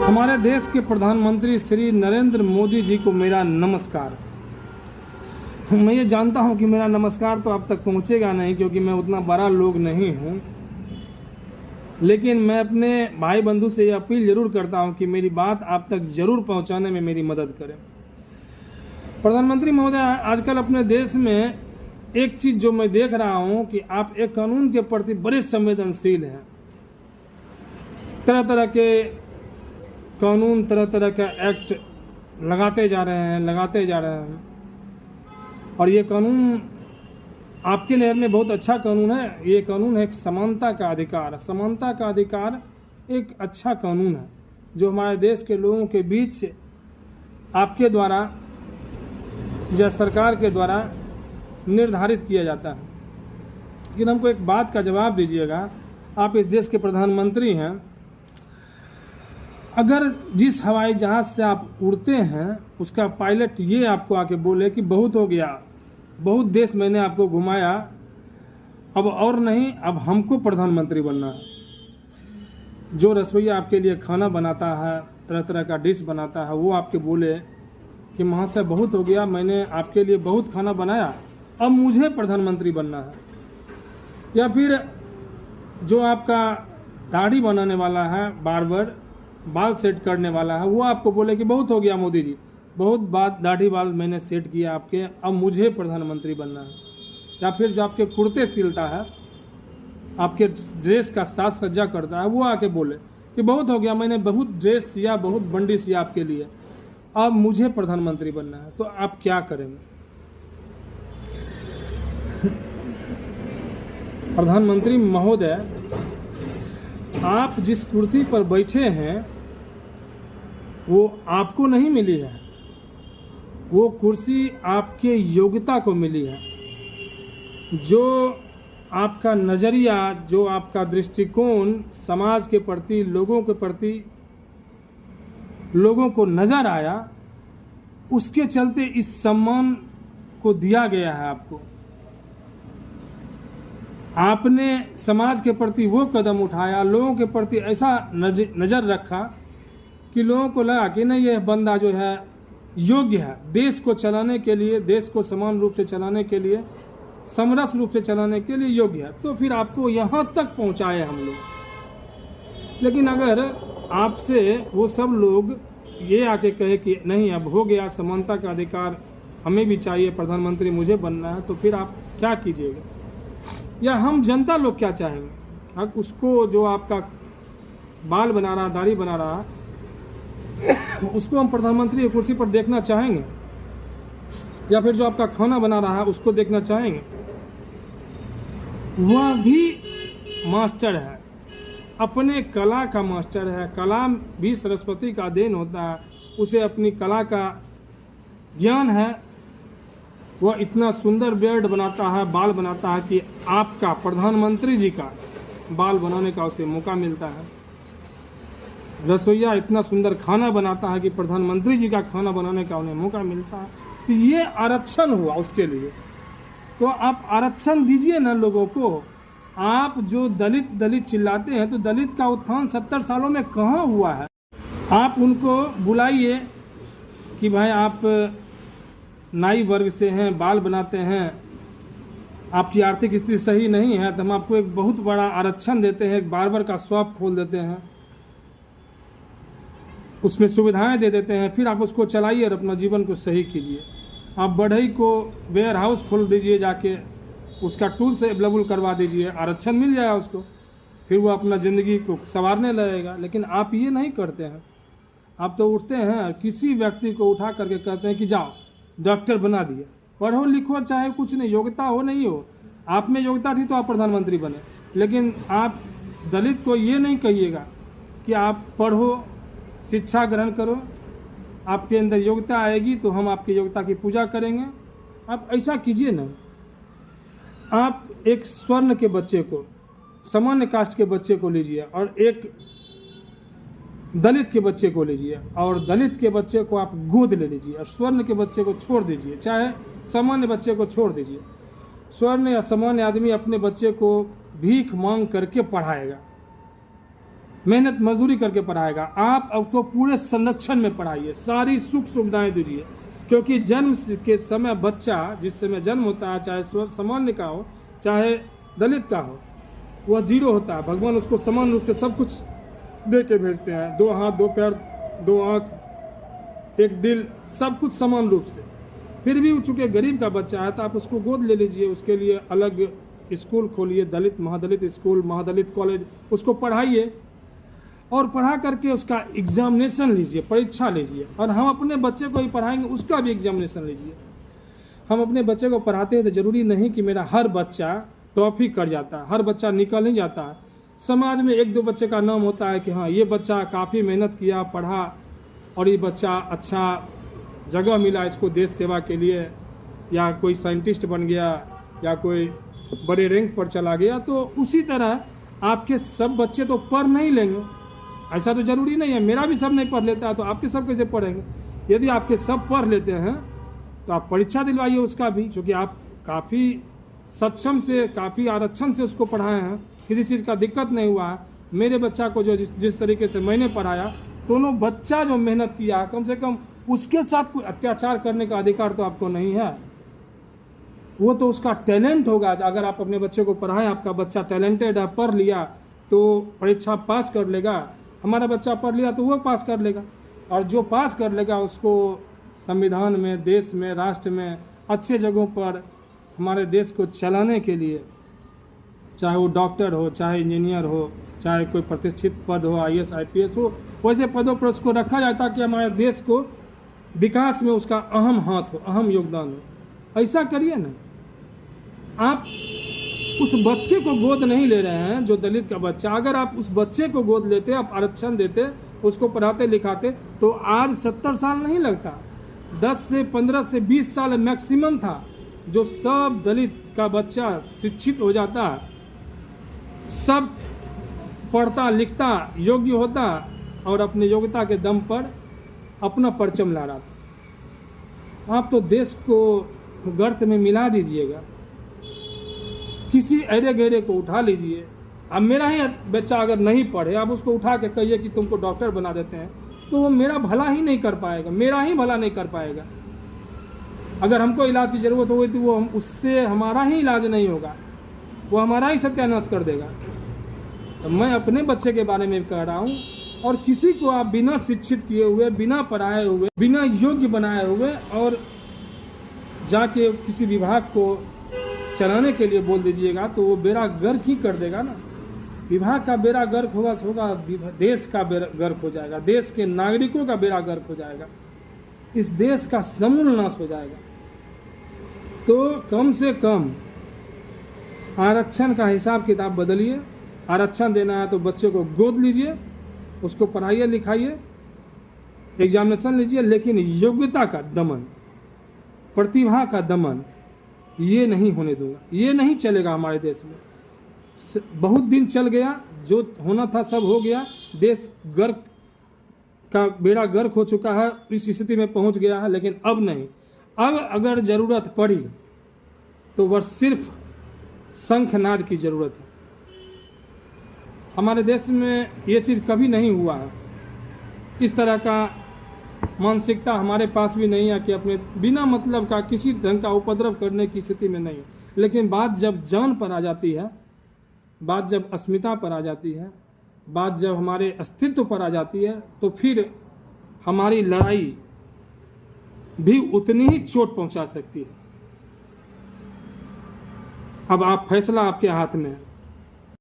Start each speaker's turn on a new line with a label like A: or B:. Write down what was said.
A: हमारे देश के प्रधानमंत्री श्री नरेंद्र मोदी जी को मेरा नमस्कार। मैं ये जानता हूं कि मेरा नमस्कार तो आप तक पहुंचेगा नहीं, क्योंकि मैं उतना बड़ा लोग नहीं हूं, लेकिन मैं अपने भाई बंधु से ये अपील ज़रूर करता हूं कि मेरी बात आप तक ज़रूर पहुंचाने में मेरी मदद करें। प्रधानमंत्री महोदय, आजकल अपने देश में एक चीज़ जो मैं देख रहा हूं कि आप एक कानून के प्रति बड़े संवेदनशील हैं। तरह तरह के कानून, तरह तरह का एक्ट लगाते जा रहे हैं और ये कानून आपके नज़र में बहुत अच्छा कानून है। ये कानून है एक समानता का अधिकार। समानता का अधिकार एक अच्छा कानून है जो हमारे देश के लोगों के बीच आपके द्वारा या सरकार के द्वारा निर्धारित किया जाता है। लेकिन हमको एक बात का जवाब दीजिएगा, आप इस देश के प्रधानमंत्री हैं। अगर जिस हवाई जहाज़ से आप उड़ते हैं उसका पायलट ये आपको आके बोले कि बहुत हो गया, बहुत देश मैंने आपको घुमाया, अब और नहीं, अब हमको प्रधानमंत्री बनना है। जो रसोईया आपके लिए खाना बनाता है, तरह तरह का डिश बनाता है, वो आपके बोले कि महाशय बहुत हो गया, मैंने आपके लिए बहुत खाना बनाया, अब मुझे प्रधानमंत्री बनना है। या फिर जो आपका दाढ़ी बनाने वाला है, बार्बर, बाल सेट करने वाला है, वो आपको बोले कि बहुत हो गया मोदी जी, बहुत बात दाढ़ी बाल मैंने सेट किया आपके, अब मुझे प्रधानमंत्री बनना है। या फिर जो आपके कुर्ते सिलता है, आपके ड्रेस का साज सज्जा करता है, वो आके बोले कि बहुत हो गया, मैंने बहुत ड्रेस सिया, बहुत बंडी सिया आपके लिए, अब मुझे प्रधानमंत्री बनना है। तो आप क्या करेंगे? प्रधानमंत्री महोदय, आप जिस कुर्सी पर बैठे हैं वो आपको नहीं मिली है, वो कुर्सी आपके योग्यता को मिली है। जो आपका नज़रिया, जो आपका दृष्टिकोण समाज के प्रति, लोगों के प्रति लोगों को नज़र आया, उसके चलते इस सम्मान को दिया गया है आपको। आपने समाज के प्रति वो कदम उठाया, लोगों के प्रति ऐसा नज़र रखा कि लोगों को लगा कि नहीं, यह बंदा जो है योग्य है देश को चलाने के लिए, देश को समान रूप से चलाने के लिए, समरस रूप से चलाने के लिए योग्य है। तो फिर आपको यहाँ तक पहुँचाए हम लोग। लेकिन अगर आपसे वो सब लोग ये आके कहे कि नहीं, अब हो गया, समानता का अधिकार हमें भी चाहिए, प्रधानमंत्री मुझे बनना है, तो फिर आप क्या कीजिएगा? या हम जनता लोग क्या चाहेंगे? अब उसको जो आपका बाल बना रहा, दाढ़ी बना रहा, उसको हम प्रधानमंत्री की कुर्सी पर देखना चाहेंगे? या फिर जो आपका खाना बना रहा है उसको देखना चाहेंगे? वह भी मास्टर है, अपने कला का मास्टर है। कला भी सरस्वती का देन होता है, उसे अपनी कला का ज्ञान है। वह इतना सुंदर बेड बनाता है, बाल बनाता है कि आपका प्रधानमंत्री जी का बाल बनाने का उसे मौका मिलता है। रसोईया इतना सुंदर खाना बनाता है कि प्रधानमंत्री जी का खाना बनाने का उन्हें मौका मिलता है। तो ये आरक्षण हुआ उसके लिए। तो आप आरक्षण दीजिए ना लोगों को। आप जो दलित चिल्लाते हैं, तो दलित का उत्थान 70 सालों में कहाँ हुआ है? आप उनको बुलाइए कि भाई आप नाई वर्ग से हैं, बाल बनाते हैं, आपकी आर्थिक स्थिति सही नहीं है, तो हम आपको एक बहुत बड़ा आरक्षण देते हैं, एक बार्बर का शॉप खोल देते हैं, उसमें सुविधाएं दे देते हैं, फिर आप उसको चलाइए और अपना जीवन को सही कीजिए। आप बढ़ई को वेयर हाउस खोल दीजिए, जाके उसका टूल्स अवेलेबल करवा दीजिए, आरक्षण मिल जाएगा उसको, फिर वो अपना ज़िंदगी को संवारने लगेगा। लेकिन आप ये नहीं करते हैं। आप तो उठते हैं, किसी व्यक्ति को उठा करके कहते हैं कि जाओ डॉक्टर बना दिया, पढ़ो लिखो चाहे कुछ नहीं, योग्यता हो नहीं हो, आप में योग्यता थी तो आप प्रधानमंत्री बने। लेकिन आप दलित को ये नहीं कहिएगा कि आप पढ़ो, शिक्षा ग्रहण करो, आपके अंदर योग्यता आएगी तो हम आपकी योग्यता की पूजा करेंगे। आप ऐसा कीजिए ना। आप एक स्वर्ण के बच्चे को, सामान्य कास्ट के बच्चे को लीजिए और एक दलित के बच्चे को लीजिए, और दलित के बच्चे को आप गोद ले लीजिए और स्वर्ण के बच्चे को छोड़ दीजिए, चाहे सामान्य बच्चे को छोड़ दीजिए। स्वर्ण या सामान्य आदमी अपने बच्चे को भीख मांग करके पढ़ाएगा, मेहनत मजदूरी करके पढ़ाएगा। आप उसको पूरे संरक्षण में पढ़ाइए, सारी सुख सुविधाएं दीजिए, क्योंकि जन्म के समय बच्चा जिस समय जन्म होता है, चाहे सामान्य का हो चाहे दलित का हो, वह जीरो होता है। भगवान उसको समान रूप से सब कुछ दे के भेजते हैं, 2 हाथ 2 पैर 2 आँख 1 दिल, सब कुछ समान रूप से। फिर भी चूँकि गरीब का बच्चा है तो आप उसको गोद ले लीजिए, उसके लिए अलग स्कूल खोलिए, दलित महादलित स्कूल, महादलित कॉलेज, उसको पढ़ाइए और पढ़ा करके उसका एग्जामिनेशन लीजिए, परीक्षा लीजिए। और हम अपने बच्चे को ही पढ़ाएंगे, उसका भी एग्जामिनेशन लीजिए। हम अपने बच्चे को पढ़ाते हैं तो ज़रूरी नहीं कि मेरा हर बच्चा टॉप ही कर जाता है, हर बच्चा निकल नहीं जाता है। समाज में 1-2 बच्चे का नाम होता है कि हाँ ये बच्चा काफ़ी मेहनत किया, पढ़ा और ये बच्चा अच्छा जगह मिला इसको देश सेवा के लिए, या कोई साइंटिस्ट बन गया या कोई बड़े रैंक पर चला गया। तो उसी तरह आपके सब बच्चे तो पढ़ नहीं लेंगे, ऐसा तो ज़रूरी नहीं है। मेरा भी सब नहीं पढ़ लेता है तो आपके सब कैसे पढ़ेंगे? यदि आपके सब पढ़ लेते हैं तो आप परीक्षा दिलवाइए उसका भी, क्योंकि आप काफ़ी सक्षम से, काफ़ी आरक्षण से उसको पढ़ाए हैं, किसी चीज़ का दिक्कत नहीं हुआ है। मेरे बच्चा को जो जिस तरीके से मैंने पढ़ाया, दोनों बच्चा जो मेहनत किया, कम से कम उसके साथ कोई अत्याचार करने का अधिकार तो आपको नहीं है। वो तो उसका टैलेंट होगा। अगर आप अपने बच्चे को पढ़ाएं, आपका बच्चा टैलेंटेड है, पढ़ लिया तो परीक्षा पास कर लेगा। हमारा बच्चा पढ़ लिया तो वो पास कर लेगा, और जो पास कर लेगा उसको संविधान में, देश में, राष्ट्र में, अच्छे जगहों पर हमारे देश को चलाने के लिए, चाहे वो डॉक्टर हो, चाहे इंजीनियर हो, चाहे कोई प्रतिष्ठित पद हो, IAS IPS हो, वैसे पदों पर उसको रखा जाए ताकि हमारे देश को विकास में उसका अहम हाथ हो, अहम योगदान हो। ऐसा करिए ना। आप उस बच्चे को गोद नहीं ले रहे हैं जो दलित का बच्चा, अगर आप उस बच्चे को गोद लेते, आप आरक्षण देते, उसको पढ़ाते लिखाते, तो आज 70 साल नहीं लगता, 10 से 15 से 20 साल मैक्सिमम था जो सब दलित का बच्चा शिक्षित हो जाता, सब पढ़ता लिखता, योग्य होता और अपने योग्यता के दम पर अपना परचम ला रहा था। आप तो देश को गर्त में मिला दीजिएगा, किसी अरे गहरे को उठा लीजिए। अब मेरा ही बच्चा अगर नहीं पढ़े, आप उसको उठा के कहिए कि तुमको डॉक्टर बना देते हैं, तो वो मेरा भला ही नहीं कर पाएगा, मेरा ही भला नहीं कर पाएगा। अगर हमको इलाज की ज़रूरत होगी तो वो उससे हमारा ही इलाज नहीं होगा, वो हमारा ही सत्यानाश कर देगा। तो मैं अपने बच्चे के बारे में कह रहा हूँ, और किसी को आप बिना शिक्षित किए हुए, बिना पढ़ाए हुए, बिना योग्य बनाए हुए और जाके किसी विभाग को चलाने के लिए बोल दीजिएगा तो वो बेड़ा गर्क ही कर देगा ना। विभाग का बेड़ा गर्क होगा देश का बेड़ा गर्क हो जाएगा, देश के नागरिकों का बेड़ा गर्क हो जाएगा, इस देश का समूल नाश हो जाएगा। तो कम से कम आरक्षण का हिसाब किताब बदलिए। आरक्षण देना है तो बच्चे को गोद लीजिए, उसको पढ़ाइए लिखाइए, एग्जामिनेशन लीजिए, लेकिन योग्यता का दमन, प्रतिभा का दमन ये नहीं होने दूंगा। ये नहीं चलेगा हमारे देश में। बहुत दिन चल गया, जो होना था सब हो गया, देश गर्क का बेड़ा गर्क हो चुका है, इस स्थिति में पहुंच गया है। लेकिन अब नहीं, अब अगर ज़रूरत पड़ी तो वह सिर्फ शंखनाद की ज़रूरत है। हमारे देश में ये चीज़ कभी नहीं हुआ है, इस तरह का मानसिकता हमारे पास भी नहीं है कि अपने बिना मतलब का किसी ढंग का उपद्रव करने की स्थिति में नहीं। लेकिन बात जब जान पर आ जाती है, बात जब अस्मिता पर आ जाती है, बात जब हमारे अस्तित्व पर आ जाती है, तो फिर हमारी लड़ाई भी उतनी ही चोट पहुंचा सकती है। अब आप फैसला आपके हाथ में है।